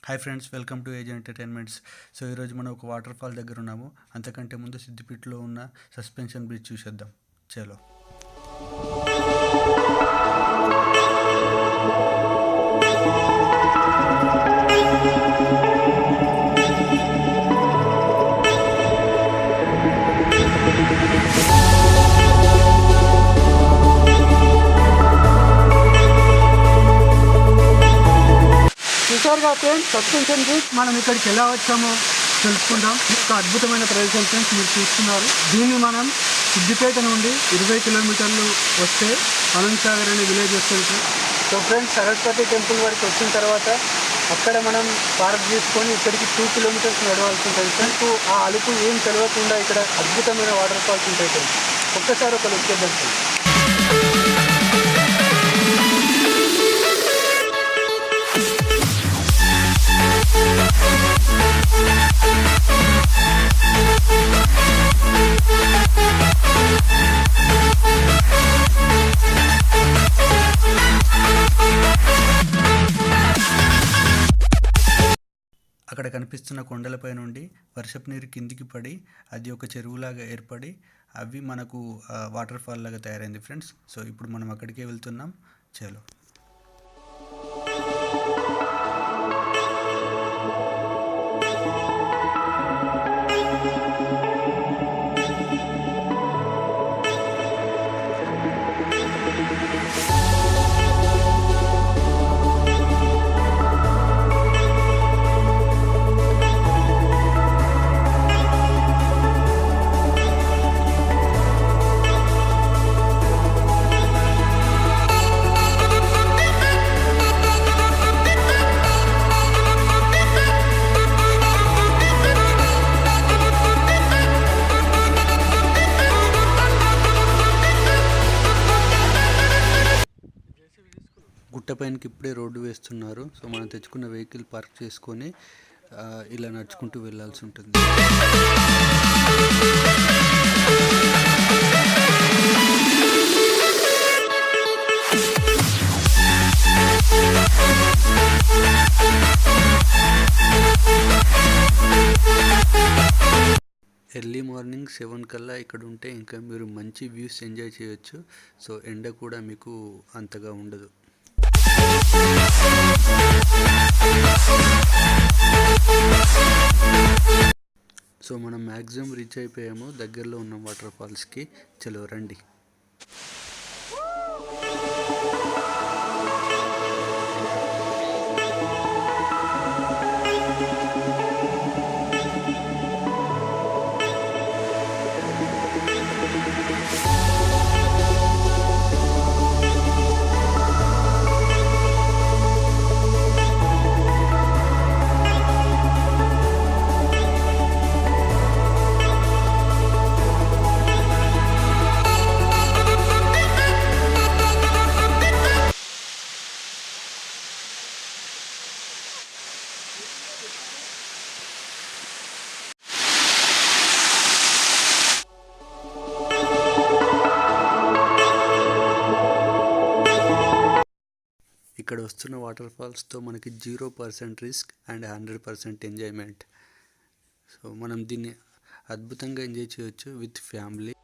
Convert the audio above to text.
Hi friends, welcome to age entertainments. So ఈరోజు మనం ఒక వాటర్ ఫాల్ దగ్గర ఉన్నాము. అంతకంటే ముందు సిద్దిపేటలో ఉన్న సస్పెన్షన్ బ్రిడ్జ్ చూసేద్దాం. చలో. చూసారుగా ఫ్రెండ్స్, సస్పెన్షన్ బ్రిడ్జ్. మనం ఇక్కడికి ఎలా వచ్చామో తెలుసుకుందాం. ఒక అద్భుతమైన ప్రదేశం ఫ్రెండ్స్, మీరు చూస్తున్నారు. దీన్ని మనం సిద్దిపేట నుండి 20 కిలోమీటర్లు వస్తే అనంతసాగర్ అనే విలేజ్ వస్తుంది. సో ఫ్రెండ్స్, సరస్వతి టెంపుల్ వరకు వచ్చిన తర్వాత అక్కడ మనం పార్క్ చేసుకొని ఇక్కడికి 2 కిలోమీటర్స్ నడవాల్సి ఉంటుంది ఫ్రెండ్స్. ఆ అలుపు ఏం తెలియకుండా ఇక్కడ అద్భుతమైన వాటర్ ఫాల్స్ ఉంటాయి ఫ్రెండ్స్. ఒక్కసారి ఒక లుక్ చేద్దాం ఫ్రెండ్స్. అక్కడ కనిపిస్తున్న కొండలపై నుండి వర్షపు నీరు కిందికి పడి అది ఒక చెరువులాగా ఏర్పడి అవి మనకు వాటర్ ఫాల్ లాగా తయారైంది ఫ్రెండ్స్. సో ఇప్పుడు మనం అక్కడికే వెళ్తున్నాం. చలో. గుట్టపైనకి ఇప్పుడే రోడ్డు వేస్తున్నారు. సో మనం తెచ్చుకున్న వెహికల్ పార్క్ చేసుకొని ఇలా నడుచుకుంటూ వెళ్ళాల్సి ఉంటుంది. ఎర్లీ మార్నింగ్ 7 కల్లా ఇక్కడ ఉంటే ఇంకా మీరు మంచి వ్యూస్ ఎంజాయ్ చేయొచ్చు. సో ఎండ కూడా మీకు అంతగా ఉండదు. సో మనం మ్యాక్సిమం రీచ్ అయిపోయాము. దగ్గరలో ఉన్న వాటర్ ఫాల్స్కి. చలో రండి. ఇక్కడ వస్తున్న వాటర్ ఫాల్స్తో మనకి 0% రిస్క్ అండ్ 100% ఎంజాయ్మెంట్. సో మనం దీన్ని అద్భుతంగా ఎంజాయ్ చేయొచ్చు విత్ ఫ్యామిలీ.